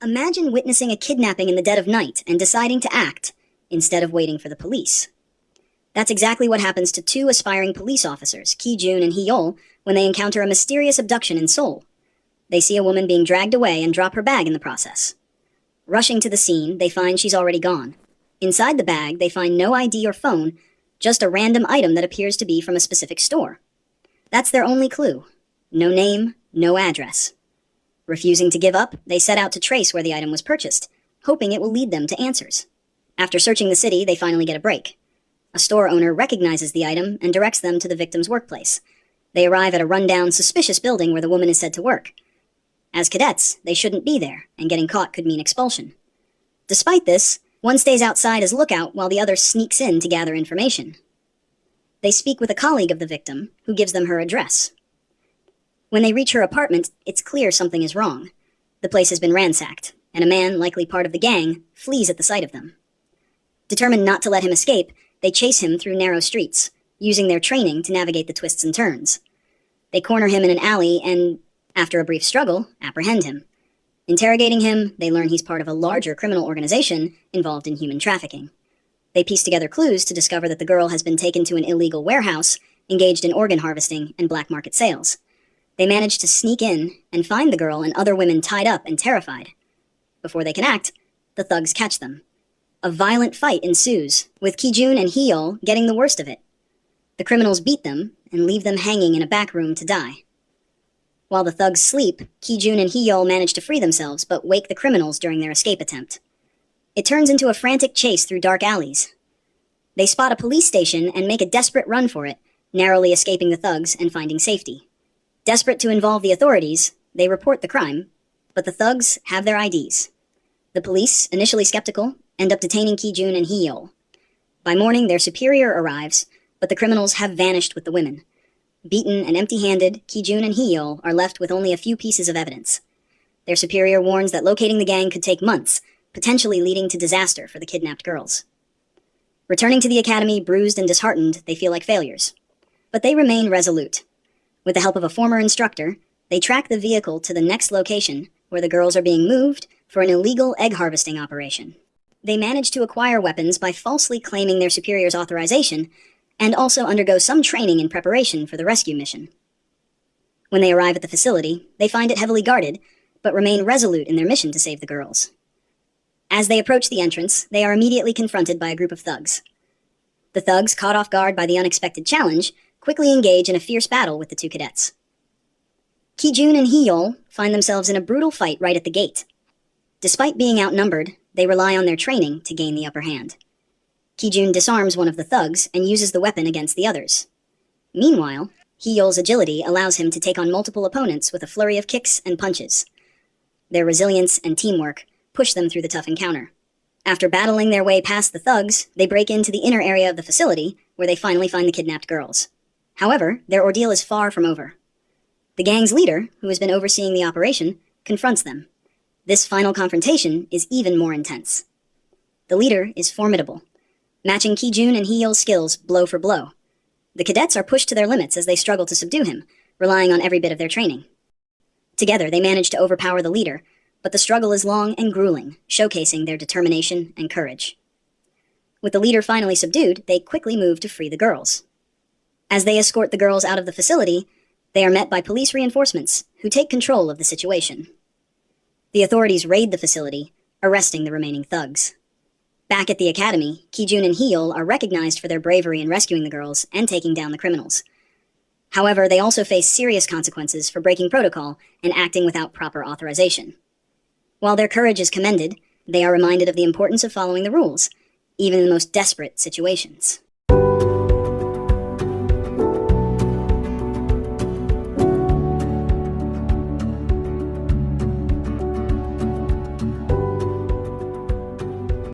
Imagine witnessing a kidnapping in the dead of night and deciding to act instead of waiting for the police. That's exactly what happens to two aspiring police officers, Ki-jun and Hee-yeol, when they encounter a mysterious abduction in Seoul. They see a woman being dragged away and drop her bag in the process. Rushing to the scene, they find she's already gone. Inside the bag, they find no ID or phone, just a random item that appears to be from a specific store. That's their only clue. No name, no address. Refusing to give up, they set out to trace where the item was purchased, hoping it will lead them to answers. After searching the city, they finally get a break. A store owner recognizes the item and directs them to the victim's workplace. They arrive at a rundown, suspicious building where the woman is said to work. As cadets, they shouldn't be there, and getting caught could mean expulsion. Despite this, one stays outside as lookout while the other sneaks in to gather information. They speak with a colleague of the victim, who gives them her address. When they reach her apartment, it's clear something is wrong. The place has been ransacked, and a man, likely part of the gang, flees at the sight of them. Determined not to let him escape, they chase him through narrow streets, using their training to navigate the twists and turns. They corner him in an alley and, after a brief struggle, apprehend him. Interrogating him, they learn he's part of a larger criminal organization involved in human trafficking. They piece together clues to discover that the girl has been taken to an illegal warehouse, engaged in organ harvesting and black market sales. They manage to sneak in and find the girl and other women tied up and terrified. Before they can act, the thugs catch them. A violent fight ensues, with Ki-jun and Hee-yeol getting the worst of it. The criminals beat them and leave them hanging in a back room to die. While the thugs sleep, Ki-jun and Hee-yeol manage to free themselves but wake the criminals during their escape attempt. It turns into a frantic chase through dark alleys. They spot a police station and make a desperate run for it, narrowly escaping the thugs and finding safety. Desperate to involve the authorities, they report the crime, but the thugs have their IDs. The police, initially skeptical, end up detaining Ki-jun and Hee-yeol. By morning, their superior arrives, but the criminals have vanished with the women. Beaten and empty-handed, Ki-jun and Hee-yeol are left with only a few pieces of evidence. Their superior warns that locating the gang could take months, potentially leading to disaster for the kidnapped girls. Returning to the academy, bruised and disheartened, they feel like failures. But they remain resolute. With the help of a former instructor, they track the vehicle to the next location, where the girls are being moved for an illegal egg harvesting operation. They manage to acquire weapons by falsely claiming their superior's authorization, and also undergo some training in preparation for the rescue mission. When they arrive at the facility, they find it heavily guarded, but remain resolute in their mission to save the girls. As they approach the entrance, they are immediately confronted by a group of thugs. The thugs, caught off guard by the unexpected challenge, quickly engage in a fierce battle with the two cadets. Ki-jun and Hee-yeol find themselves in a brutal fight right at the gate. Despite being outnumbered, they rely on their training to gain the upper hand. Ki-jun disarms one of the thugs and uses the weapon against the others. Meanwhile, Hee-yeol's agility allows him to take on multiple opponents with a flurry of kicks and punches. Their resilience and teamwork push them through the tough encounter. After battling their way past the thugs, they break into the inner area of the facility, where they finally find the kidnapped girls. However, their ordeal is far from over. The gang's leader, who has been overseeing the operation, confronts them. This final confrontation is even more intense. The leader is formidable, matching Ki-jun and Hee-yeol's skills blow for blow. The cadets are pushed to their limits as they struggle to subdue him, relying on every bit of their training. Together, they manage to overpower the leader, but the struggle is long and grueling, showcasing their determination and courage. With the leader finally subdued, they quickly move to free the girls. As they escort the girls out of the facility, they are met by police reinforcements, who take control of the situation. The authorities raid the facility, arresting the remaining thugs. Back at the academy, Ki-jun and Hee-yeol are recognized for their bravery in rescuing the girls and taking down the criminals. However, they also face serious consequences for breaking protocol and acting without proper authorization. While their courage is commended, they are reminded of the importance of following the rules, even in the most desperate situations.